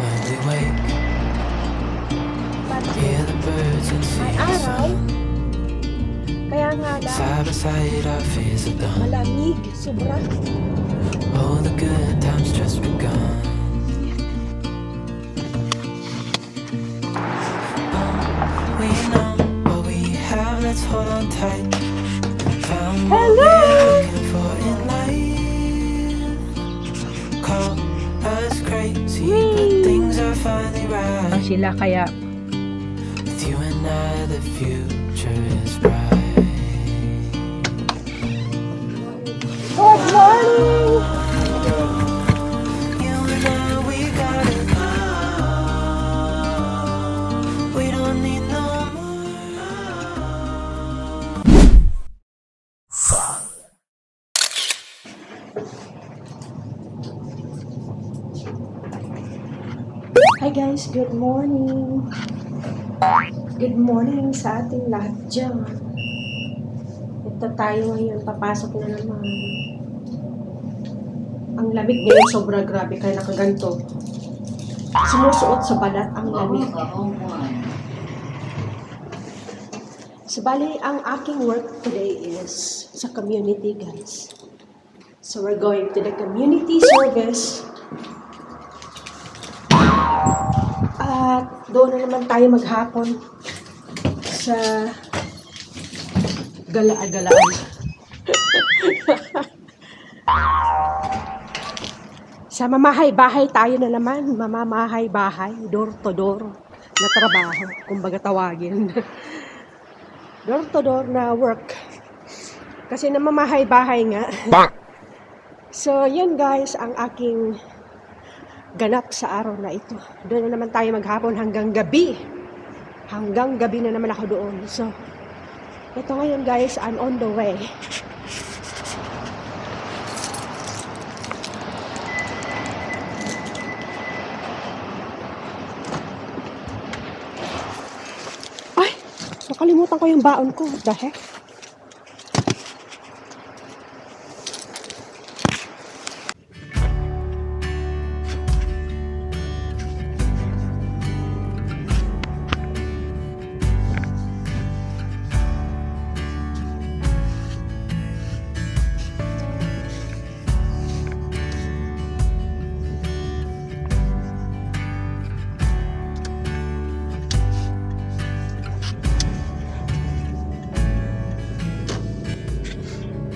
When we wake, hear the birds and see the sun. Kaya nga lang, Side by side our fears are done. malamig, sobra. All the good times just begun. We know what we have, let's hold on tight. Found what we're looking for in life. Call us crazy, but things are finally right. Sila kaya With you and I, the future is bright. good morning! You and I, we got it all. We don't need no more. Hi guys, good morning! Good morning sa ating lahat dyan. Ito tayo ngayon, papasok na naman. Ang lamig ngayon, sobra grabe, kaya nakaganto. Sumusuot sa balat ang lamig. So, bali, ang aking work today is sa community, guys. So, we're going to the community service. At doon na naman tayo maghapon sa gala-galaan. Sa mamahay-bahay tayo na naman. Mamamahay-bahay, door to door na trabaho, kumbaga tawagin. Door to door na work. Kasi namamahay-bahay nga. So, yan guys, ang aking ganap sa araw na ito. Doon na naman tayo maghapon hanggang gabi. Hanggang gabi na naman ako doon. So, ito ngayon guys, I'm on the way. Ay! Nakalimutan ko yung baon ko. What the heck?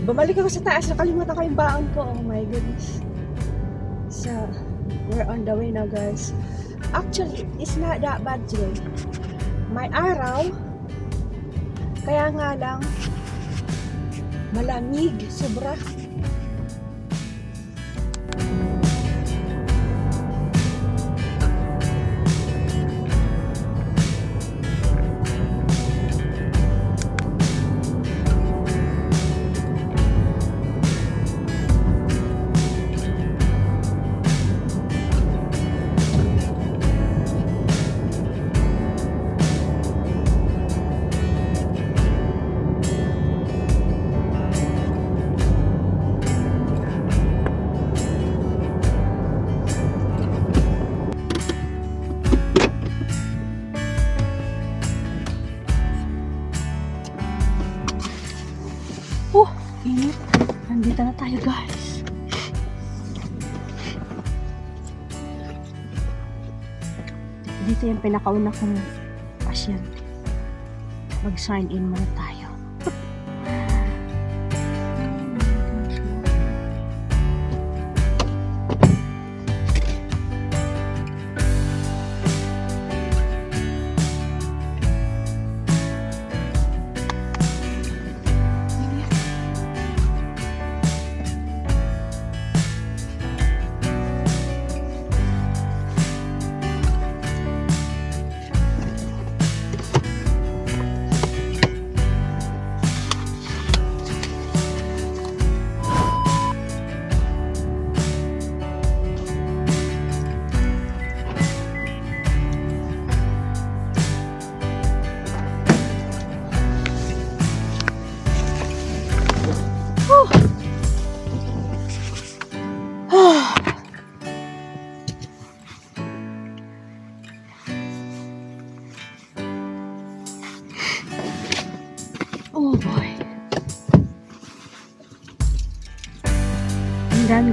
Bumalik ako sa taas, nakalimutan ko yung baon ko. Oh my goodness. So, we're on the way now guys. Actually, it's not that bad today. May araw. Kaya nga lang, malamig, sobra. Init. Nandito na tayo guys. Dito yung pinakauna kong pasyente. Mag-sign in muna tayo.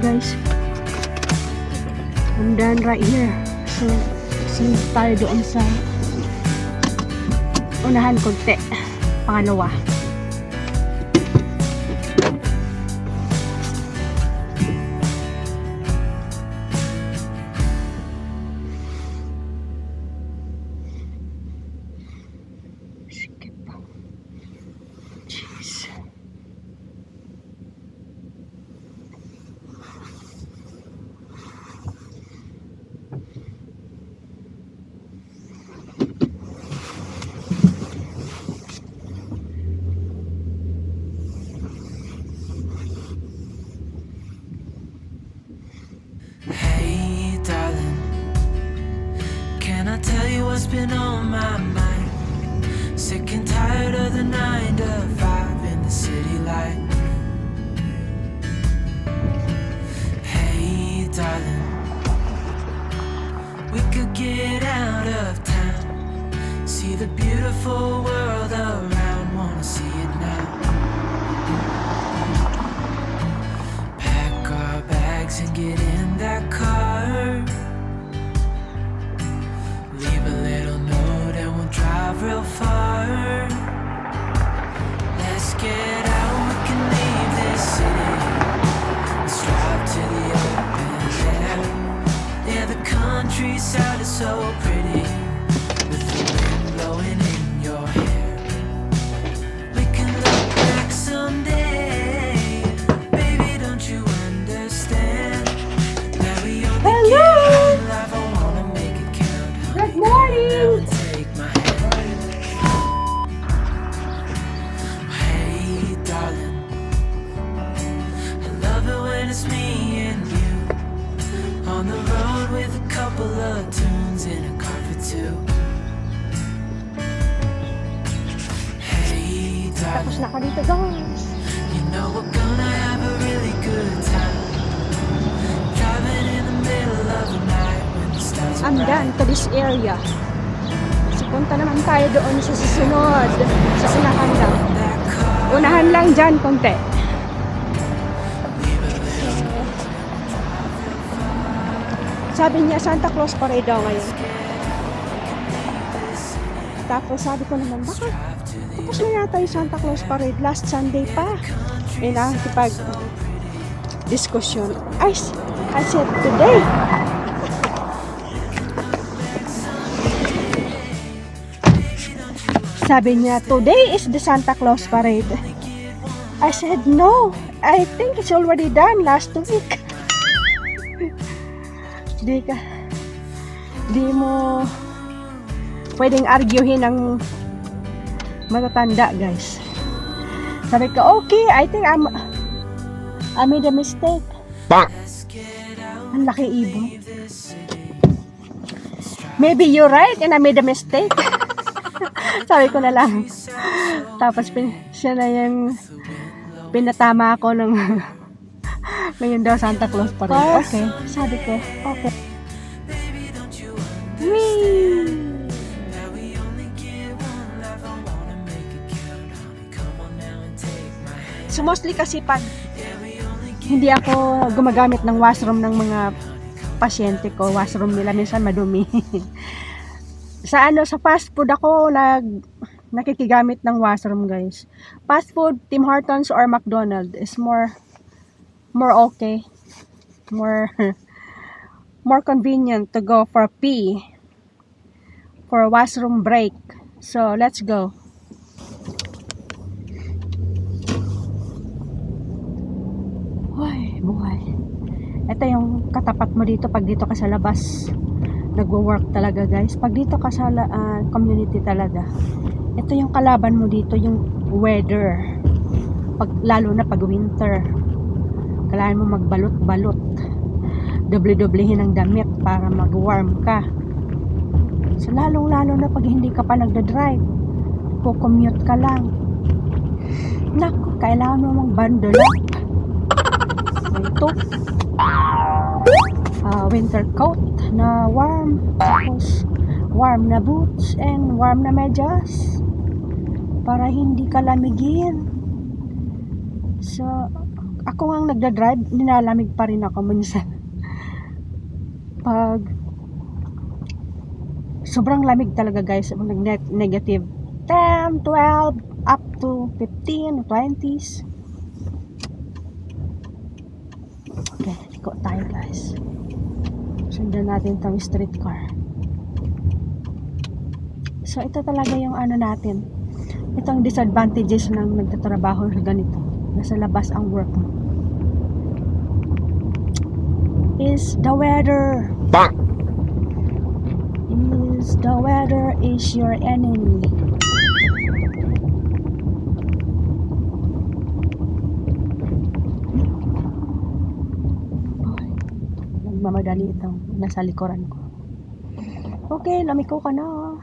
done, guys. I'm done right here. So, since tayo doon sa unahan konti. Pangalawa. Jeez. Hey, darling, can I tell you what's been on my mind? Sick and tired of the 9 to 5 in the city light. Hey, darling, we could get out of town, see the beautiful world around, wanna see it now. Pack our bags and get in that car, leave a little note and we'll drive real far. Let's get out, we can leave this city. Let's drive to the open air. Yeah, the countryside is so pretty, with the wind blowing in your hair. We can look back someday, baby, don't you understand that we only get one life? I wanna make it count. Good morning! Take my hand. Hey, darling, I love it when it's me and you on the road with a couple of tunes in a car for two. Hey, Tapos darling, na ako dito, guys. you know we're gonna have a really good time, driving in the middle of the night when the stars are I'm bright. done to this area. So, punta naman tayo doon sa susunod. Sa unahan lang. That car, Unahan lang dyan, konti. Sabi niya, Santa Claus Parade daw ngayon. Tapos sabi ko naman, baka tapos na yata yung Santa Claus Parade. Last Sunday pa. Eh, nakikipag-diskusyon. I said, today. Sabi niya, today is the Santa Claus Parade. I said, no. I think it's already done last week. Di mo pwedeng arguhin ng matatanda, guys. Sabi ko, okay, I think I made a mistake. Ang laki ibon. Maybe you're right and I made a mistake. Sabi ko na lang. Tapos siya na yung pinatama ako ng ngayon daw Santa Claus pa rin. Okay. Sabi ko, okay. Whee! So mostly kasi pag hindi ako gumagamit ng washroom ng mga pasyente ko, washroom nila minsan madumi. Sa fast food ako nakikigamit ng washroom, guys. Fast food, Tim Hortons or McDonald's is more okay. More convenient to go for pee, for washroom break. So, let's go. Ay, buhay. Ito yung katapat mo dito pag dito ka sa labas. Nagwo-work talaga, guys. Pag dito ka sa community talaga, ito yung kalaban mo dito, yung weather. Lalo na pag winter. Kailangan mo magbalot-balot. Doble-doblehin ang damit para mag-warm ka. So, lalong-lalo na pag hindi ka pa nagda-drive. Commute ka lang. Naku, kailangan mo mag-bundle up. Ito. Winter coat na warm. Tapos, warm na boots and warm na medyas. Para hindi ka lamigin. So, ako ang nagda-drive, nilalamig pa rin ako minsan. Pag sobrang lamig talaga guys, negative 10, 12, up to 15, 20s. Okay, liko tayo guys. Sundan natin itong streetcar. So ito talaga yung ano natin. Itong disadvantages ng nagtatrabaho sa ganito. Nasa labas ang work mo. Is the weather. Is the weather is your enemy. Nagmamadali itong nasa likuran ko. Okay, lamiko ka na.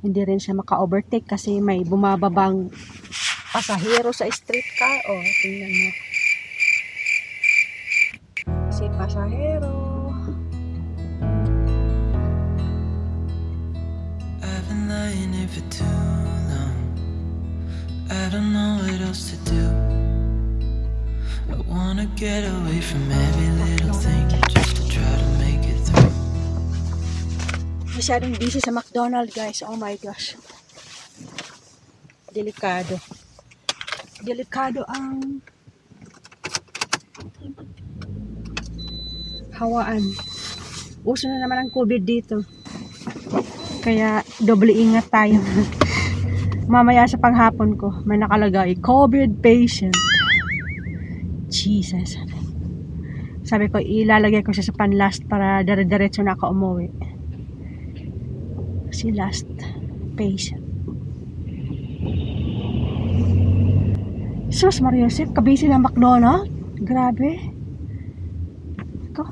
Hindi rin siya maka-overtake kasi may bumababang pasahero sa streetcar. Oh, tingnan mo. Kasi pasahero. I've been lying here for too long. I don't know what else to do. I wanna get away from every little thing just to try to make it through. Masyadong busy sa McDonald's guys. Oh my gosh. Delikado. Delikado ang hawaan. Uso na naman ang COVID dito. Kaya doble ingat tayo. Mamaya sa panghapon ko, may nakalagay, COVID patient. Jesus. Sabi ko, ilalagay ko siya sa panlast para dire-diretso na ako umuwi. Si last patient. Sus, Mariosep, kabisi ng McDonald's. Grabe. Ito.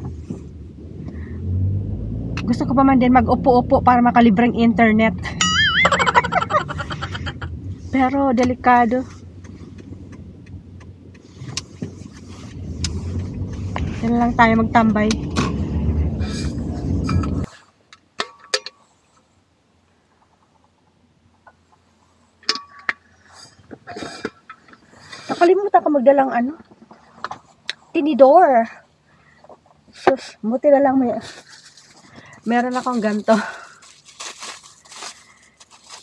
Gusto ko pa man din mag-upo-upo para makalibreng internet. Pero delikado. Yan lang tayo magtambay. Nakalimutan ko magdalang ano, tinidor. Sus, buti na lang meron akong ganto.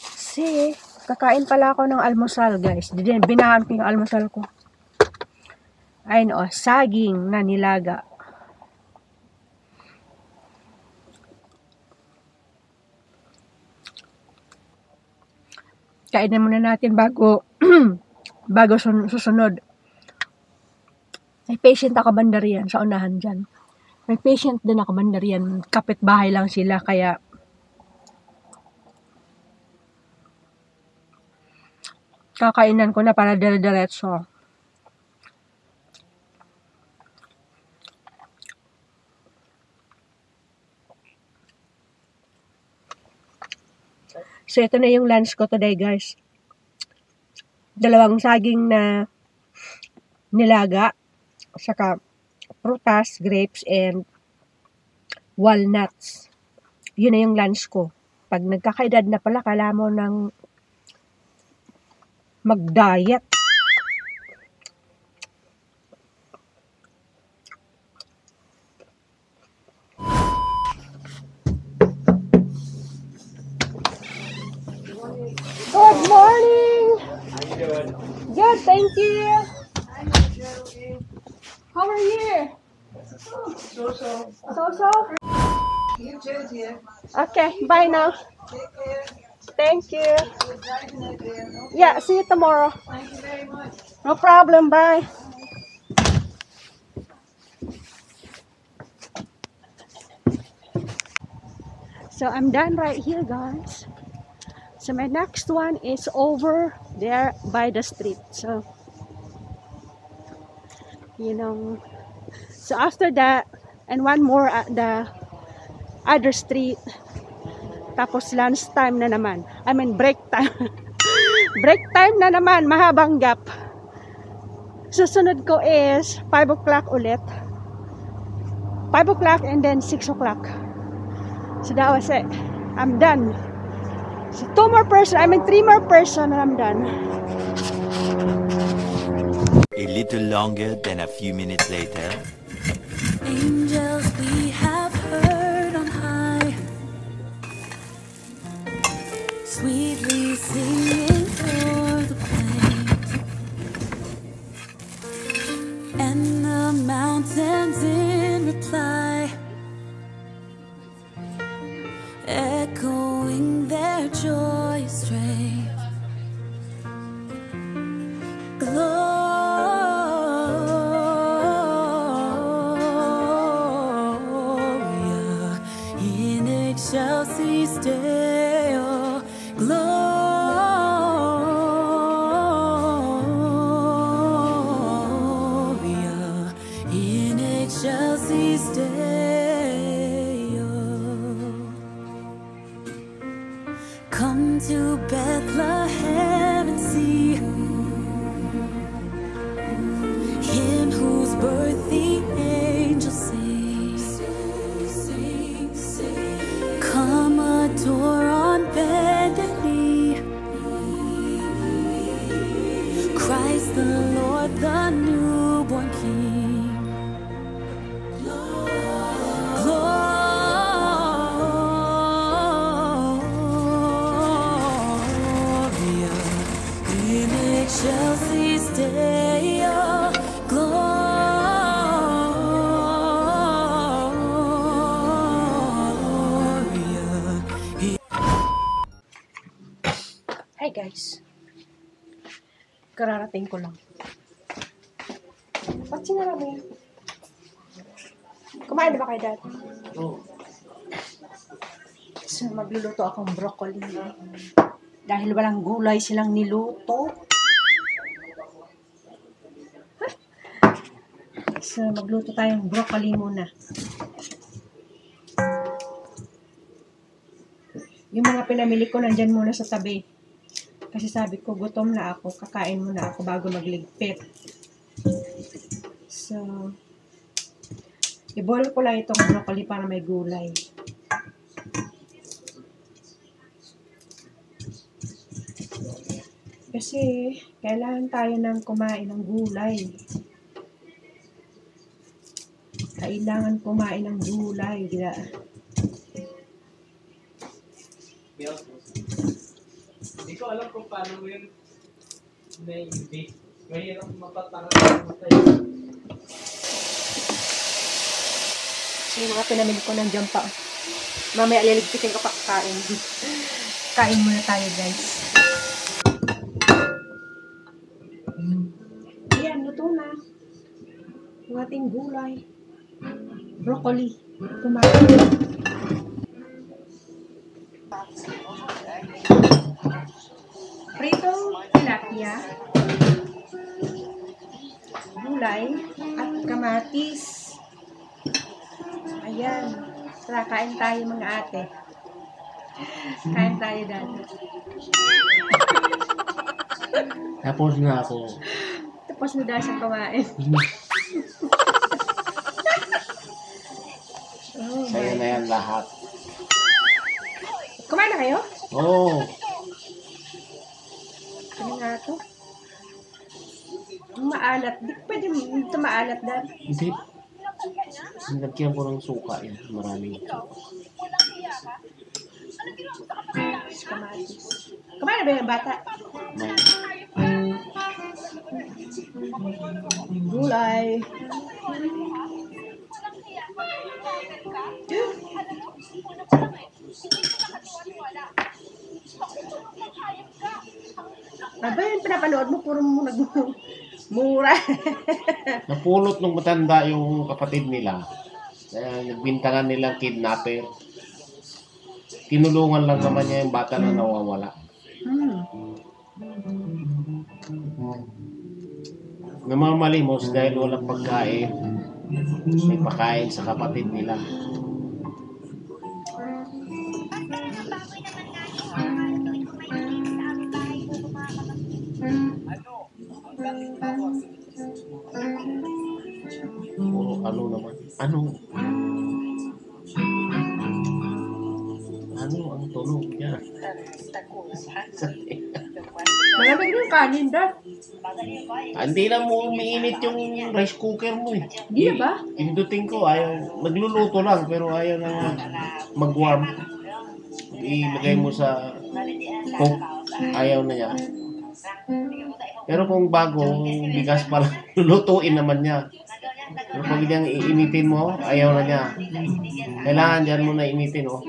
Kasi kakain pala ako ng almusal guys. Binahan ko yung almusal ko. Ayun o, saging na nilaga. Kainin muna natin bago bago susunod. May patient ako banda riyan sa unahan dyan. May patient din ako banda riyan. Kapitbahay lang sila kaya kakainan ko na para dire-diretso. So ito na yung lunch ko today guys. 2 saging na nilaga, saka prutas, grapes, and walnuts. Yun na yung lunch ko. Pag nagkakaedad na pala, kailangan mo ng mag-diet. Good morning! Good, thank you. How are you? So. You too, dear. Okay, bye now. Take care. Thank you. Good driving it, dear. Yeah, see you tomorrow. Thank you very much. No problem, bye. So I'm done right here, guys. So my next one is over there by the street. So, you know, so after that, and one more at the other street. Tapos lunch time na naman. I mean break time. Break time na naman, mahabang gap. Susunod ko is 5 o'clock ulit. 5 o'clock and then 6 o'clock. So that was it. I'm done. So, 3 more person and I'm done. A little longer than a few minutes later. Angels we have heard on high, sweetly singing o'er the plains, and the mountains in reply, echoing their joyous strain. Gloria in excelsis Deo. Gloria in excelsis Deo. Come to Bethlehem and see Him whose birth the angels sing. Come adore on bended knee Christ the Lord, the newborn King. Gloria in excelsis Deo. Hi guys. Kararating ko lang. Ba't sinarami? Kumain na ba kayo dati? Oo. So, magluluto akong broccoli. Dahil walang gulay silang niluto. So, magluto tayong broccoli muna. Yung mga pinamili ko nandyan muna sa tabi. Kasi sabi ko, gutom na ako. Kakain muna ako bago magligpit. So, i-boil ko lang itong broccoli para may gulay. Kasi, kailangan tayo ng kumain ng gulay. Kailangan kumain ng gulay. Hindi ko alam kung paano yun na-invade. Mahirap mapatangan ng tayo. So, yung mga pinamili ko nandiyan pa. Mamaya liligpitin ko pa kakain. Kain muna tayo, guys. Ayan, luto na. Yung ating gulay. Broccoli. Tomato. Prito tilapia. Gulay. At kamatis. Ayan. Tara, kain tayo mga ate. Kain tayo dati. Tapos na ako. Tapos na dahil sa kumain. Oh Sa'yo my. na yan lahat. Kumain na kayo? Oo. Ano nga ito? Maalat. Di pwede ito maalat dahil. Hindi. Nilagyan ko ng suka yan. Maraming suka. Kamatis. Kumain na ba yung bata? May. Gulay. Aba yung pinapanood mo, puro mo nagmura. Napulot ng matanda yung kapatid nila. Nagbintangan nilang kidnapper. Tinulungan lang naman niya yung bata na nawawala. Namamalimos dahil walang pagkain. May pakain sa kapatid nila. Puro ano naman. Ano ano ang tunog niya. Malamig yung kanin daw. Hindi na mo umiinit yung rice cooker mo eh. Hindi na ba? Pindutin ko, ayaw. Nagluluto lang, pero ayaw na mag-warm. Ilagay mo sa cook, ayaw na niya. Pero kung bago, bigas pala, lulutuin naman niya. Pero pag niyang iinitin mo, ayaw na niya. Kailangan dyan mo na initin, oh.